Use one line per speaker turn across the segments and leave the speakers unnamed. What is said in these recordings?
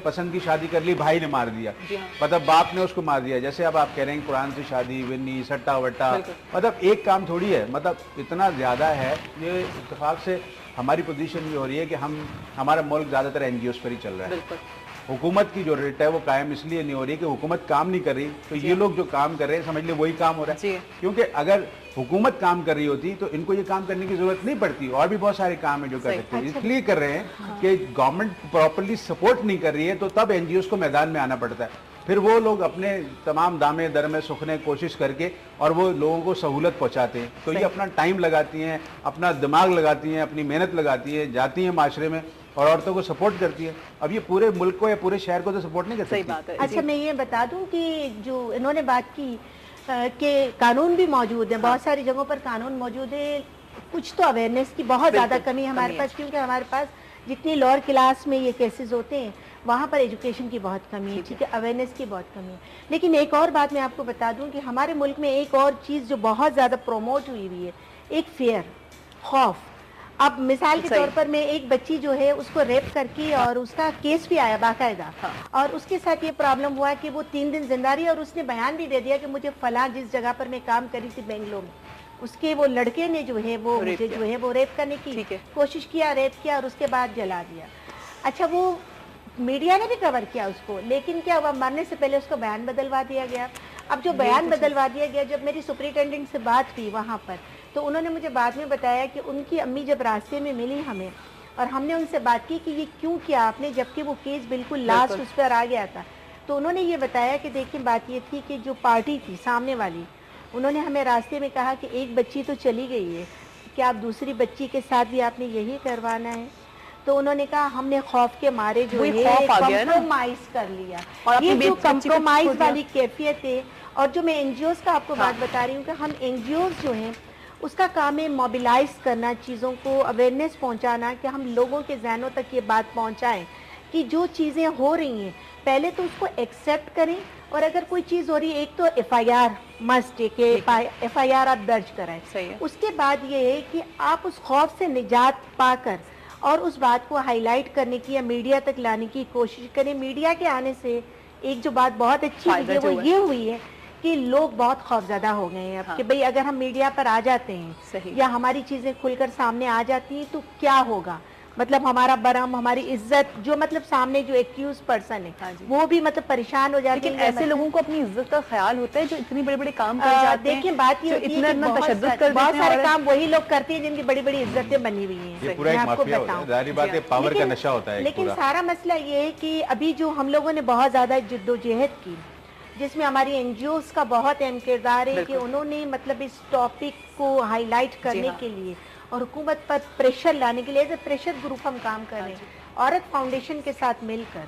پسند کی شادی کر لی, بھائی نے مار دیا, مطلب باپ نے اس کو مار دیا. جیسے اب آپ کہہ رہے ہیں قرآن سے شادی, ونی, سٹا وٹا, مطلب ایک کام تھوڑی ہے, مطلب اتنا زیادہ ہے. یہ اتفاق سے ہماری پوزیشن بھی ہو رہی ہے کہ ہمارا ملک زیادہ تر این جی اوز پر ہی چل رہا ہے. حکومت کی جو ریٹ ہے وہ قائم اس لیے نہیں ہو رہی کہ حکومت کام نہیں کر رہی, تو یہ لوگ جو کام کر رہے ہیں سمجھ لیں وہی کام ہو رہا ہے. کیونکہ اگر حکومت کام کر رہی ہوتی تو ان کو یہ کام کرنے کی ضرورت نہیں پڑتی, اور بھی بہت سارے کام ہیں جو کر سکتے ہیں. اس لیے کر رہے ہیں کہ گورنمنٹ پراپرلی سپورٹ نہیں کر رہی ہے, تو تب این جی اوز کو میدان میں آنا پڑتا ہے. پھر وہ لوگ اپنے تمام دامے درمے سکھنے کوشش کر کے اور وہ لوگوں کو سہولت پہنچاتے ہیں. تو یہ اپنا ٹائم لگاتی ہیں, اپنا دماغ لگاتی ہیں, اپنی محنت لگاتی ہیں, جاتی ہیں معاشرے میں اور عورتوں کو سپورٹ کرتی ہے. اب یہ پورے ملک کو یا پورے شہر کو تو سپورٹ نہیں کر سکتی.
صحیح بات ہے.
اچھا میں یہ بتا دوں کہ جو انہوں نے بات کی کہ قانون بھی موجود ہیں, بہت ساری جگہوں پر قانون موجود ہے, کچھ تو اویئرنیس کی بہت زیادہ کمی ہے ہمارے پاس, کیونکہ ہمارے پاس جتنی لوور کلاس میں یہ کیسز ہوتے ہیں وہاں پر ایجوکیشن کی بہت کمی ہے, ٹھیک ہے, اویئرنیس کی بہت کمی ہے. لیکن ایک اور بات میں آپ کو بتا دوں کہ ہمارے ملک میں ایک اور چیز جو بہت زیادہ پروموٹ ہوئی ہے, ایک فیئر, خوف. اب مثال کے طور پر میں ایک بچی جو ہے اس کو ریپ کر کے, اور اس کا کیس بھی آیا باقاعدہ, اور اس کے ساتھ یہ پرابلم ہوا کہ وہ 3 دن زندہ رہی, اور اس نے بیان بھی دے دیا کہ مجھے فلاں جس جگہ پر میں کام کری تھی بنگلور میں, اس کے وہ لڑکے نے جو ہے وہ مجھے جو ہے وہ ریپ کرنے کی کوشش کیا, ریپ کیا, اور اس کے بعد جلا دیا. اچھا وہ میڈیا نے بھی کور کیا اس کو, لیکن کیا ہوا, مرنے سے پہلے اس کو بیان بدلوا دیا گیا. اب جو بیان بدلوا دیا گیا, جب میری سپرنٹینڈنٹ سے بات ہوئی وہاں پر, تو انہوں نے مجھے بعد میں بتایا کہ ان کی امی جب راستے میں ملی ہمیں, اور ہم نے ان سے بات کی کہ یہ کیوں کیا آپ نے, جبکہ وہ کیس بالکل لاسٹ اس پر آ گیا تھا, تو انہوں نے یہ بتایا کہ دیکھیں بات یہ تھی کہ جو پارٹی تھی سامنے والی, انہوں نے ہمیں راستے میں کہا کہ ایک بچی تو چلی گئی ہے, کیا آپ دوسری بچی کے ساتھ بھی آپ نے یہی کروانا ہے. تو انہوں نے کہا ہم نے خوف کے مارے جو ہے کمپرومائز کر لیا. یہ جو کمپرومائز والی کیفیت ہے, اور جو میں این جی اوز کا آپ کو بات بتا رہی ہوں کہ ہم این جی اوز جو ہیں اس کا کام ہے موبیلائز کرنا, چیزوں کو اویئرنیس پہنچانا, کہ ہم لوگوں کے ذہنوں تک یہ بات پہنچائیں کہ جو چیزیں ہو رہی ہیں پہلے تو اس کو ایکسیپٹ کریں, اور اگر کوئی چیز ہو رہی ہے ایک تو ایف آئی آر مسٹ ہے کہ ایف آئی آر آپ درج کرائیں. اس کے بعد یہ ہے کہ آپ اس خوف سے نجات پا کر اور اس بات کو ہائی لائٹ کرنے کی یا میڈیا تک لانے کی کوشش کریں. میڈیا کے آنے سے ایک جو بات بہت اچھی ہوئی ہے وہ یہ ہوئی ہے کہ لوگ بہت خوفزدہ ہو گئے ہیں اب, کہ بھئی اگر ہم میڈیا پر آ جاتے ہیں یا ہماری چیزیں کھل کر سامنے آ جاتی ہیں تو کیا ہوگا, مطلب ہمارا برم, ہماری عزت, جو مطلب سامنے جو ایکیوز پرسن ہے وہ بھی مطلب پریشان ہو جاتے ہیں.
لیکن ایسے لوگوں کو اپنی عزت کا خیال ہوتا ہے جو اتنی بڑے بڑے کام کر جاتے ہیں.
دیکھیں بات یہ ہوتی ہے کہ
تشدد کر
بہت سارے کام وہی لوگ کرتے ہیں جن کی بڑی بڑی عزتیں بنی ہوئی ہیں, میں آپ کو بتاؤں. لیکن سارا مسئلہ یہ ہے کہ ابھی جو ہم لوگوں نے بہت زیادہ جدوجہد کی, جس میں ہماری این جی اوز کا بہت اہم کردار ہے کہ انہوں نے مطلب اس ٹاپک کو ہائی لائٹ کرنے کے لیے اور حکومت پر پریشر لانے کے لیے ایز اے پریشر گروپ ہم کام کر رہے ہیں. عورت فاؤنڈیشن کے ساتھ مل کر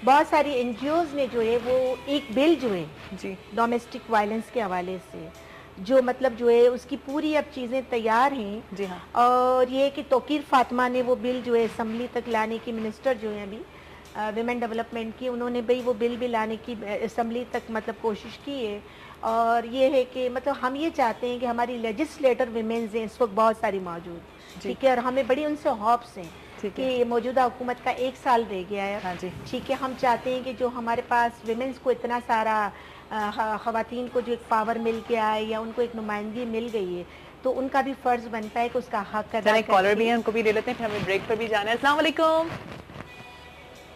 بہت ساری این جی اوز نے جو ہے وہ ایک بل جو ہے ڈومیسٹک وائلنس کے حوالے سے, جو مطلب جو ہے اس کی پوری اب چیزیں تیار ہیں. اور یہ کہ توقیر فاطمہ نے وہ بل جو ہے اسمبلی تک لانے کی, منسٹر جو ہیں ابھی ویمن ڈیولپمنٹ کی, انہوں نے بھئی وہ بل بھی لانے کی اسمبلی تک مطلب کوشش کی ہے. اور یہ ہے کہ مطلب ہم یہ چاہتے ہیں کہ ہماری لیجسلیٹر ویمنز ہیں اس وقت بہت ساری موجود, ٹھیک ہے, اور ہمیں بڑی ان سے ہوپس ہیں کہ موجودہ حکومت کا 1 سال رہ گیا ہے, ٹھیک ہے. ہم چاہتے ہیں کہ جو ہمارے پاس ویمنز کو اتنا سارا خواتین کو جو ایک پاور مل گیا ہے یا ان کو ایک نمائندگی مل گئی ہے, تو ان کا بھی فرض بنتا ہے کہ اس کا حق ادا کریں.
کالر بھی ہیں, ان کو بھی لے لیتے ہیں, پھر ہمیں بریک پر بھی جانا ہے. السلام علیکم.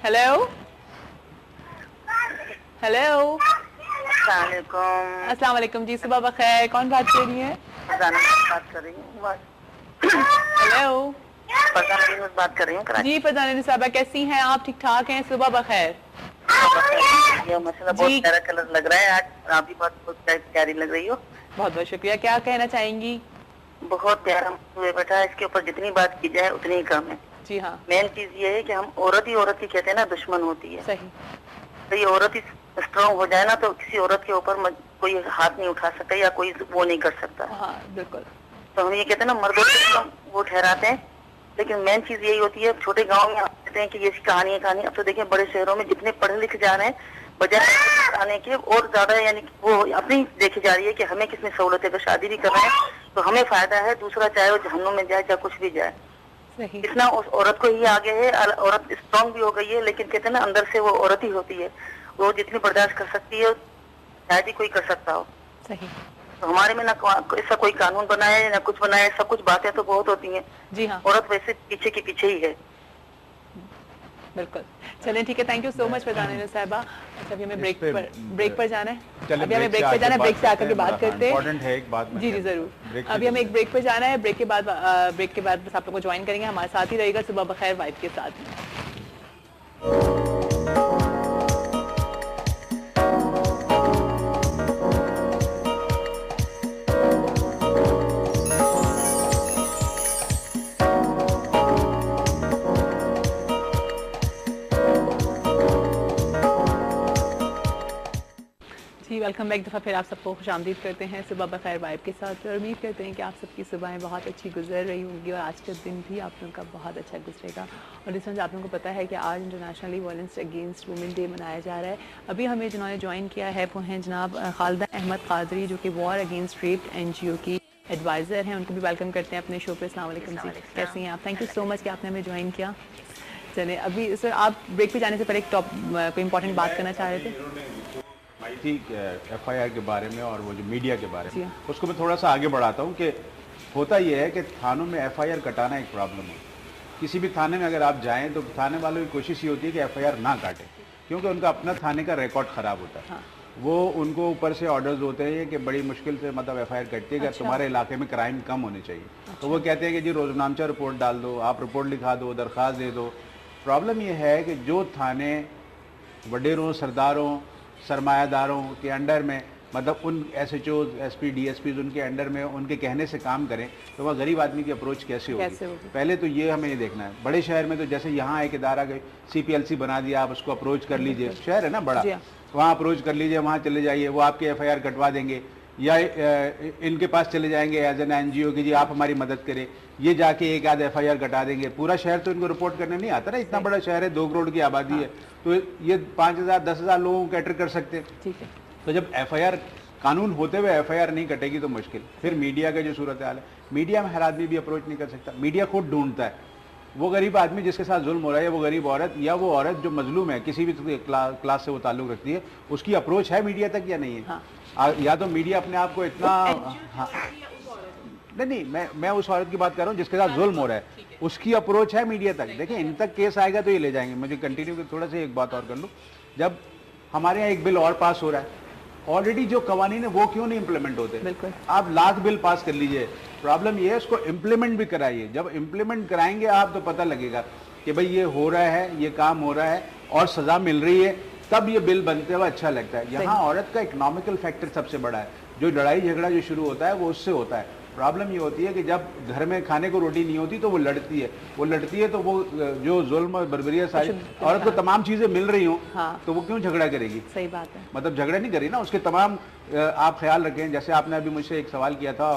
ہیلو ہیلو
السلام علیکم.
السلام علیکم جی, صبح بخیر. کون بات کر رہی ہیں؟
بات کر رہی ہوں.
ہیلو
بات کر رہی ہوں
جی. فضانہ صاحبہ کیسی ہیں آپ؟ ٹھیک ٹھاک ہیں؟ صبح بخیر.
مسئلہ بہت پیارا کلر لگ رہا ہے آج, آپ بھی بہت پیاری لگ رہی ہو.
بہت بہت شکریہ. کیا کہنا چاہیں گی؟
بہت پیارا موضوع بیٹھا ہے, اس کے اوپر جتنی بات کی جائے اتنی ہی کم ہے.
جی ہاں,
مین چیز یہ ہے کہ ہم عورت ہی عورت کی کہتے ہیں نا دشمن ہوتی ہے.
صحیح.
تو یہ عورت ہی اسٹرانگ ہو جائے نا تو کسی عورت کے اوپر کوئی ہاتھ نہیں اٹھا سکتا یا کوئی وہ نہیں کر سکتا.
ہاں بالکل.
تو ہم یہ کہتے ہیں نا مردوں کو وہ ٹھہراتے ہیں, لیکن مین چیز یہی ہوتی ہے. چھوٹے گاؤں میں آپ کہتے ہیں کہ یہ کہانی ہے کہانی. اب تو دیکھیں بڑے شہروں میں جتنے پڑھے لکھے جا رہے ہیں بجائے آنے کے اور زیادہ یعنی وہ اپنی دیکھی جا رہی ہے کہ ہمیں کس میں سہولت ہے. اگر شادی بھی کر رہے ہیں تو ہمیں فائدہ ہے, دوسرا چاہے وہ جہنم میں جائے یا کچھ بھی جائے.
صحیح.
इतना उस औरत को ही आगे है, औरत स्ट्रांग भी हो गई है, लेकिन कहते हैं ना अंदर से वो औरत ही होती है, वो जितनी बर्दाश्त कर सकती है शायद ही कोई कर सकता हो.
सही.
तो हमारे में ना ऐसा कोई कानून बनाया है ना कुछ बनाया है, सब कुछ बातें तो बहुत होती हैं.
जी हाँ,
औरत वैसे पीछे के पीछे ही है.
बिल्कुल. चलें ठीक है, thank you so much Farzana साहिबा. अच्छा अभी हमें ब्रेक पर जाना है.
चलिए,
अभी हमें ब्रेक पर जाना है, ब्रेक से आकर के बात करते हैं.
इम्पोर्टेंट है एक बात.
जी जी जरूर. अभी हमें एक ब्रेक पर जाना है. ब्रेक के बाद बस आप लोग को ज्वाइन करेंगे. हमारे साथ ही रहेगा सुबह बखैर वाइफ के साथ में. Welcome back. दफ़ा फिर आप सबको खुशामदीद करते हैं सुबह बखैर वाइब के साथ. और उम्मीद करते हैं कि आप सबकी सुबहें बहुत अच्छी गुजर रही होंगी और आज का दिन भी आप लोगों का बहुत अच्छा गुजरेगा. और इस वजह आप लोगों को पता है कि आज internationally violence against women day मनाया जा रहा है. अभी हमें जिन्होंने ज्वाइन किया है वो हैं जनाब खालिदा अहमद कादरी, जो कि वॉर अगेंस्ट रेप NGO की एडवाइज़र हैं. उनको भी वेलकम करते हैं अपने शो पर. अस्सलाम वालेकुम जी, कैसी हैं आप? थैंक यू सो मच कि आपने हमें ज्वाइन किया. चलें अभी सर आप ब्रेक पे जाने से पहले कोई इंपॉर्टेंट बात करना चाह रहे थे.
थी FIR के बारे में और वो जो मीडिया के बारे में,
हाँ.
उसको मैं थोड़ा सा आगे बढ़ाता हूँ कि होता ये है कि थानों में FIR कटाना एक प्रॉब्लम है. किसी भी थाने में अगर आप जाएं तो थाने वालों की कोशिश ये होती है कि FIR ना काटें, क्योंकि उनका अपना थाने का रिकॉर्ड ख़राब होता है.
हाँ.
वो उनको ऊपर से ऑर्डर्स होते हैं कि बड़ी मुश्किल से मतलब FIR कटती है कि
अच्छा.
तुम्हारे इलाके में क्राइम कम होने चाहिए. अच्छा. तो वो कहते हैं कि जी रोजनामचा रिपोर्ट डाल दो, आप रिपोर्ट लिखा दो, दरख्वास्त दे दो. प्रॉब्लम ये है कि जो थाने वडेरों, सरदारों, सरमायादारों के अंडर में, मतलब उन SHOs, SP, DSPs उनके अंडर में उनके कहने से काम करें, तो वह गरीब आदमी की अप्रोच कैसे होगी. पहले तो ये हमें ये देखना है. बड़े शहर में तो जैसे यहाँ एक इदारा गई, CPLC बना दिया, आप उसको अप्रोच कर लीजिए. शहर है ना बड़ा, वहाँ अप्रोच कर लीजिए, वहाँ चले जाइए, वो आपके FIR कटवा देंगे. या इनके पास चले जाएंगे एज एन NGO कि जी आप हमारी मदद करें, ये जाके एक आध FIR कटा देंगे. पूरा शहर तो इनको रिपोर्ट करने नहीं आता ना. इतना बड़ा शहर है, 2 करोड़ की आबादी है, तो ये 5,000 10,000 लोगों को कैटर कर सकते हैं.
ठीक है.
तो जब FIR कानून होते हुए FIR नहीं कटेगी तो मुश्किल. फिर मीडिया का जो सूरत हाल है, मीडिया में हर आदमी भी अप्रोच नहीं कर सकता. मीडिया खुद ढूंढता है वो गरीब आदमी जिसके साथ जुल्म हो रहा है, वो गरीब औरत या वो औरत जो मजलूम है, किसी भी क्लास से वो ताल्लुक रखती है, उसकी अप्रोच है मीडिया तक या नहीं है. हाँ. या तो मीडिया अपने आप को इतना हाँ, नहीं मैं उस औरत की बात कर रहा हूँ जिसके साथ जुल्म हो रहा है, उसकी अप्रोच है मीडिया तक. देखिए इन तक केस आएगा तो ये ले जाएंगे. मुझे कंटिन्यू थोड़ा सा एक बात और कर लूँ. जब हमारे यहाँ एक बिल और पास हो रहा है, ऑलरेडी जो कवानीन है वो क्यों नहीं इम्प्लीमेंट होते.
बिल्कुल.
आप लाख बिल पास कर लीजिए, प्रॉब्लम ये है उसको इम्प्लीमेंट भी कराइए. जब इम्प्लीमेंट कराएंगे आप तो पता लगेगा कि भाई ये हो रहा है, ये काम हो रहा है और सजा मिल रही है, तब ये बिल बनते हुए अच्छा लगता है. यहाँ औरत का इकोनॉमिकल फैक्टर सबसे बड़ा है. जो लड़ाई झगड़ा जो शुरू होता है वो उससे होता है. प्रॉब्लम ये होती है कि जब घर में खाने को रोटी नहीं होती तो वो लड़ती है तो वो जो जुल्म और बर्बरियत सारी औरत को तमाम चीजें मिल रही हो. हाँ. तो वो क्यों झगड़ा करेगी.
सही बात है.
मतलब झगड़ा नहीं करेगी ना, उसके तमाम आप ख्याल रखें. जैसे आपने अभी मुझसे एक सवाल किया था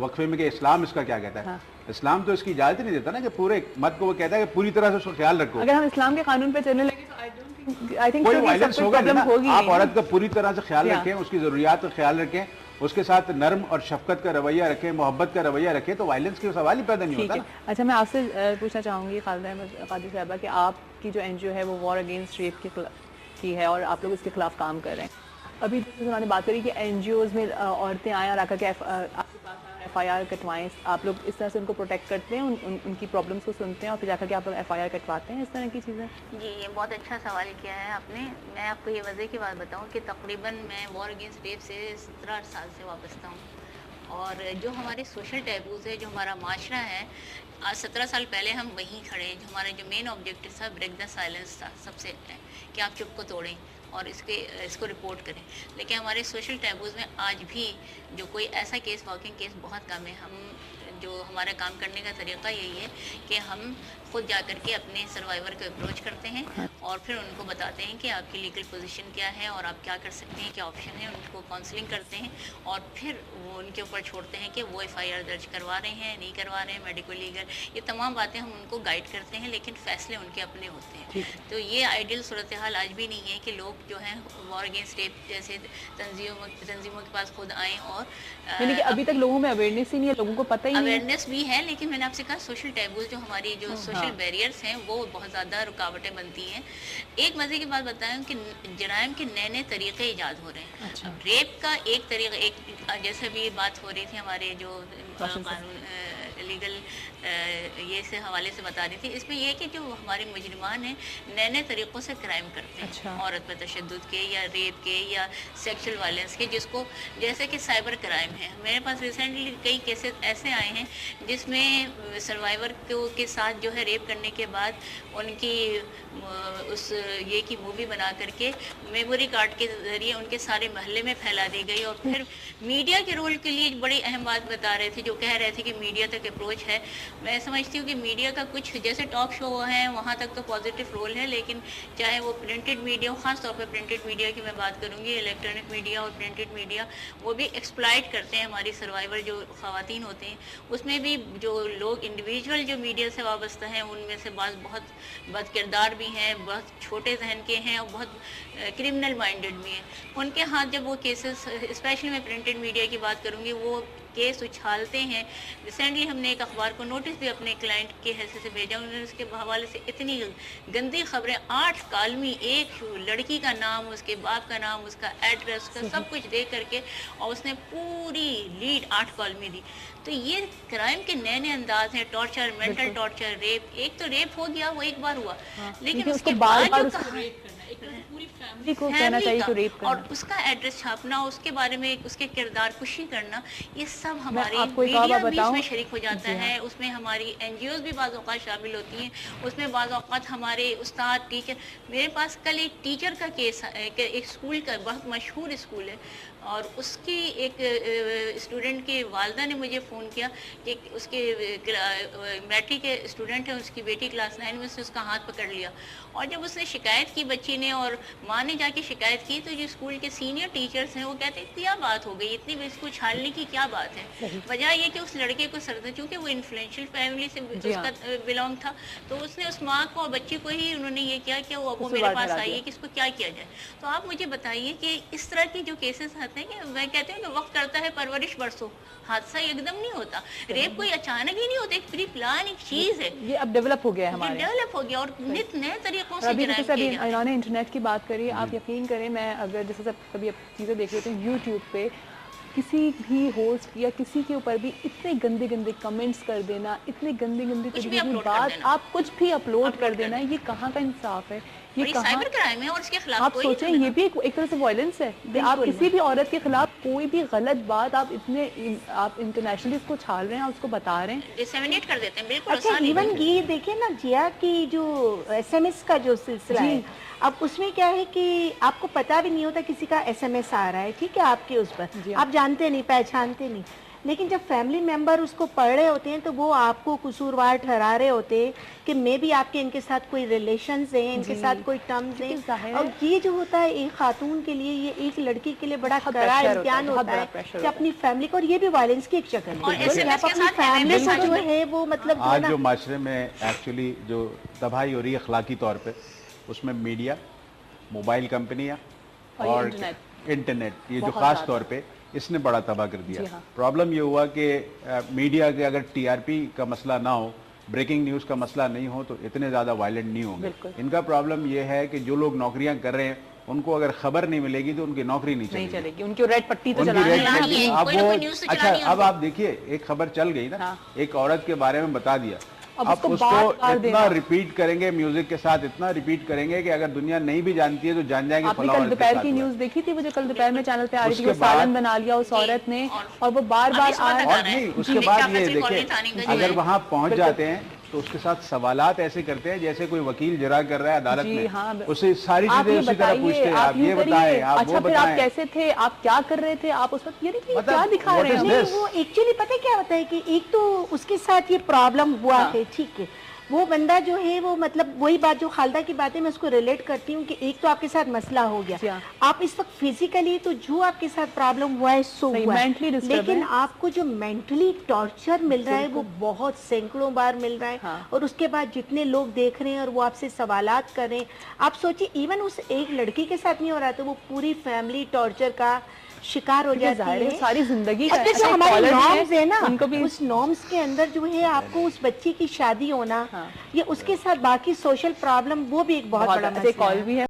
वक्फे में कि इस्लाम इसका क्या कहता है. हाँ. इस्लाम तो इसकी इजाजत नहीं देता ना कि पूरे मत को वो कहता है कि पूरी तरह से उसको ख्याल रखो.
अगर हम इस्लाम के कानून पे चलने लगे तो आई थिंक
कोई वायलेंस होगा नहीं. आप औरत का पूरी तरह से ख्याल रखें, उसकी जरूरियात का ख्याल रखें, उसके साथ नर्म और शफकत का रवैया रखें, मोहब्बत का रवैया रखें, तो वायलेंस के सवाल ही पैदा नहीं होता. अच्छा
मैं आपसे पूछना चाहूँगी खालिदा अहमद कादरी साहिबा कि आपकी जो NGO है वो वॉर अगेंस्ट रेप की है और आप लोग इसके खिलाफ काम कर रहे हैं. अभी उन्होंने बात करी कि NGOs में औरतें आएँ और आकर के आपके पास FIR कटवाएं. आप लोग इस तरह से उनको प्रोटेक्ट करते हैं, उनकी प्रॉब्लम्स को सुनते हैं और फिर जाकर के आप लोग FIR कटवाते हैं, इस तरह की चीज़ें.
जी ये बहुत अच्छा सवाल किया है आपने. मैं आपको ये वजह की बात बताऊं कि तकरीबन मैं वॉर अगेंस्ट रेप से 17 साल से वाबस्ता हूँ. और जो हमारे सोशल टैबूज़ है, जो हमारा माशरा है, आज 17 साल पहले हम वहीं खड़े हैं. जो हमारा जो मेन ऑब्जेक्टिव था ब्रेक द साइलेंस था सबसे, कि आप चुप को तोड़ें और इसको रिपोर्ट करें. लेकिन हमारे सोशल टैबूज़ में आज भी जो कोई ऐसा केस, वॉकिंग केस बहुत कम है. हम जो हमारा काम करने का तरीका यही है कि हम खुद जा करके अपने सर्वाइवर को अप्रोच करते हैं और फिर उनको बताते हैं कि आपकी लीगल पोजीशन क्या है और आप क्या कर सकते हैं, क्या ऑप्शन है, उनको काउंसलिंग करते हैं और फिर वो उनके ऊपर छोड़ते हैं कि वो FIR दर्ज करवा रहे हैं, नहीं करवा रहे हैं, मेडिकल लीगल, ये तमाम बातें हम उनको गाइड करते हैं, लेकिन फैसले उनके अपने होते हैं। तो ये आइडियल सूरत हाल आज भी नहीं है कि लोग जो हैं वॉर अगेंस्ट रेप जैसे तंजीमों के पास खुद आएँ और
यानी कि अभी तक लोगों में अवेयरनेस ही नहीं है, लोगों को पता ही नहीं है।
अवेयरनेस भी है, लेकिन मैंने आपसे कहा सोशल टैबूज जो हमारी जो सोशल बैरियर्स हैं वो बहुत ज़्यादा रुकावटें बनती हैं। एक मज़े की बात बताएं कि जराइम के नए नए तरीक़े ईजाद हो रहे हैं।
अच्छा।
रेप का एक तरीक़ा, एक जैसे भी बात हो रही थी हमारे जो कानून लीगल ये से हवाले से बता रही थी, इसमें यह है कि जो हमारे मुजरिमान हैं नए नए तरीक़ों से क्राइम करते हैं।
अच्छा।
औरत पर तशद्दुद के या रेप के या सेक्सुअल वायलेंस के, जिसको जैसे कि साइबर क्राइम है। मेरे पास रिसेंटली कई केसेस ऐसे आए हैं जिसमें सर्वाइवर के साथ जो है रेप करने के बाद उनकी उस ये की मूवी बना करके मेमोरी कार्ड के ज़रिए उनके सारे महल्ले में फैला दी गई और फिर मीडिया के रोल के लिए बड़ी अहम बात बता रहे थे, जो कह रहे थे कि मीडिया तक अप्रोच है। मैं समझती हूँ कि मीडिया का कुछ जैसे टॉक शो है वहाँ तक तो पॉजिटिव रोल है, लेकिन चाहे वो प्रिंटेड मीडिया हो, ख़ास तौर पर प्रिंटेड मीडिया की मैं बात करूँगी, इलेक्ट्रॉनिक मीडिया और प्रिंटेड मीडिया, वो भी एक्सप्लॉइट करते हैं हमारी सर्वाइवर जो ख़वातीन होते हैं। उसमें भी जो लोग इंडिविजुअल जो मीडिया से वाबस्ता हैं उनमें से बहुत बदकिरदार भी हैं, बहुत छोटे जहन के हैं और बहुत क्रिमिनल माइंडेड भी हैं। उनके हाथ जब वो केसेस, स्पेशली मैं प्रिंटेड मीडिया की बात करूँगी, वो केस उछालते हैं। रिसेंटली हमने एक अखबार को नोटिस भी अपने क्लाइंट के हैसियत से भेजा, उन्होंने उसके हवाले से इतनी गंदी खबरें 8 कालमी, एक लड़की का नाम, उसके बाप का नाम, उसका एड्रेस, उसका सब कुछ दे करके और उसने पूरी लीड 8 कालमी दी। तो ये क्राइम के नए नए अंदाज हैं, टॉर्चर, मेंटल टॉर्चर, रेप। एक तो रेप हो गया, वो एक बार हुआ, लेकिन उसके बाद
पूरी फैमिली को कहना चाहिए तो रेप करना
और उसका एड्रेस छापना, उसके बारे में उसके किरदार कुशी करना, ये सब हमारी
आपको एक
मीडिया
बात
भी
बताऊं?
इसमें शरीक हो जाता है। उसमें हमारी NGOs भी बाज़ औक़ात शामिल होती हैं, उसमें बाज़ औक़ात हमारे उस्ताद, टीचर। मेरे पास कल एक टीचर का केस, एक स्कूल का, बहुत मशहूर स्कूल है, और उसकी एक स्टूडेंट के वालदा ने मुझे फ़ोन किया कि उसके मैट्रिक के स्टूडेंट है, उसकी बेटी क्लास 9 में, से उसका हाथ पकड़ लिया। और जब उसने शिकायत की बच्ची ने और माँ ने जाके शिकायत की, तो जो स्कूल के सीनियर टीचर्स हैं वो कहते हैं क्या बात हो गई, इतनी इसको छालने की क्या बात है। वजह ये कि उस लड़के को सरदर्द, चूँकि वो इन्फ्लुएंशियल फैमिली से उसका बिलोंग था, तो उसने उस माँ को और बच्ची को ही उन्होंने ये किया कि वो अब मेरे पास आई है कि इसको क्या किया जाए। तो आप मुझे बताइए कि इस तरह की जो केसेस आते हैं, कि मैं कहती हूँ कि वक्त करता है परवरिश बरसों, हादसा एकदम नहीं होता। रेप कोई अचानक ही नहीं होता, एक प्री प्लान एक चीज़ है,
ये अब डेवलप हो गया है हमारे,
डेवलप हो गया और नित नए तरीकों से
अभी
जराइम
जैसे अभी
किए जा रहे हैं।
इन्होंने इंटरनेट की बात करी, आप यकीन करें, मैं अगर जैसे सब कभी चीज़ें देख लेते हैं यूट्यूब पे, किसी भी होस्ट या किसी के ऊपर भी इतने गंदे गंदे कमेंट्स कर देना, इतने गंदी गंदी
कुछ भी
तरीके की
upload कर
बात,
देना।
आप कुछ भी अपलोड कर देना, ये कहाँ का इंसाफ है, ये कहाँ।
साइबर क्राइम है और इसके खिलाफ
आप
कोई
सोचें, ये भी एक तरह से वायलेंस है। आप किसी भी औरत के खिलाफ कोई भी गलत बात आप इंटरनेशनली इसको छाल रहे हैं, आप उसको बता रहे हैं,
डिसेमिनेट कर देते हैं। बिल्कुल
अच्छा,
आसान है।
इवन ये देखिए ना जिया की जो SMS का जो सिलसिला है, अब उसमें क्या है कि आपको पता भी नहीं होता किसी का SMS आ रहा है, ठीक है, आपके उस पर आप जानते नहीं, पहचानते नहीं, लेकिन जब फैमिली मेंबर उसको पढ़ रहे होते हैं तो वो आपको कसूरवार ठहरा रहे होते हैं कि मे भी आपके इनके साथ कोई रिलेशंस हैं, इनके साथ कोई टर्म्स हैं। और ये जो होता है एक खातून के लिए, ये एक लड़की के लिए बड़ा कड़ा इम्तिहान होता है कि अपनी फैमिली को, और ये भी वायलेंस की एक शक्ल है, अपनी फैमिली को जो है वो मतलब
आज जो माशरे में एक्चुअली जो तबाही हो रही है अखलाकी तौर पे, उसमें मीडिया, मोबाइल कंपनियां और इंटरनेट, ये जो खास तौर पे इसने बड़ा तबाह कर दिया। प्रॉब्लम ये हुआ कि मीडिया के अगर TRP का मसला ना हो, ब्रेकिंग न्यूज़ का मसला नहीं हो, तो इतने ज़्यादा वायलेंट नहीं होंगे। इनका प्रॉब्लम ये है कि जो लोग नौकरियां कर रहे हैं उनको अगर खबर नहीं मिलेगी तो उनकी नौकरी नहीं चलेगी,
उनकी रेड पट्टी तो
उनकी रेड
चलानी
पट्टी।
है।
अब वो अच्छा, अब आप देखिए, एक खबर चल गई ना, एक औरत के बारे में बता दिया, अब उसको इतना रिपीट करेंगे, म्यूजिक के साथ इतना रिपीट करेंगे कि अगर दुनिया नहीं भी जानती है तो जान जाएंगे।
आपने कल दोपहर की न्यूज़ देखी थी, वो जो कल दोपहर में चैनल पे आ रही थी, वो सालन बना लिया उस औरत ने, और वो बार बार
और नहीं, उसके बाद ये देखें, अगर वहां पहुंच जाते हैं तो उसके साथ सवालात ऐसे करते हैं जैसे कोई वकील जरा कर रहा है अदालत में, उससे सारी चीजें उसी तरह पूछते हैं, आप ये बताएं, आप
अच्छा,
वो
फिर आप
बताएं,
कैसे थे, आप क्या कर रहे थे, आप उस वक्त ये क्या दिखा रहे हैं।
वो एक्चुअली पता है क्या होता है कि एक तो उसके साथ ये प्रॉब्लम हुआ है, ठीक है, وہ بندہ جو ہے وہ مطلب وہی بات جو خالدہ کی باتیں میں اس کو ریلیٹ کرتی ہوں کہ ایک تو آپ کے ساتھ مسئلہ ہو
جی
گیا,
ہاں.
آپ اس وقت فزیکلی تو جو آپ کے ساتھ پرابلم ہوا ہے سو
صحیح,
ہوا ہے,
mentally disturbed
لیکن
ہے.
آپ کو جو مینٹلی ٹارچر مل رہا ہے وہ بہت سینکڑوں بار مل رہا ہے.
ہاں.
اور اس کے بعد جتنے لوگ دیکھ رہے ہیں اور وہ آپ سے سوالات کر رہے ہیں, آپ سوچیں ایون اس ایک لڑکی کے ساتھ نہیں ہو رہا تو وہ پوری فیملی ٹارچر کا شکار ہو جاتی
ظاہر ہے
ہے.
ساری زندگی
اور
کا
پھر جو ہمارے نارمز ہے نا,
ان کو بھی
اس نارمز کے اندر جو ہے آپ کو اس بچی کی شادی ہونا
ہاں.
یا اس کے ساتھ باقی سوشل پرابلم وہ بھی ایک بہت بڑا مسئلہ
کال
ہے.
بھی ہے.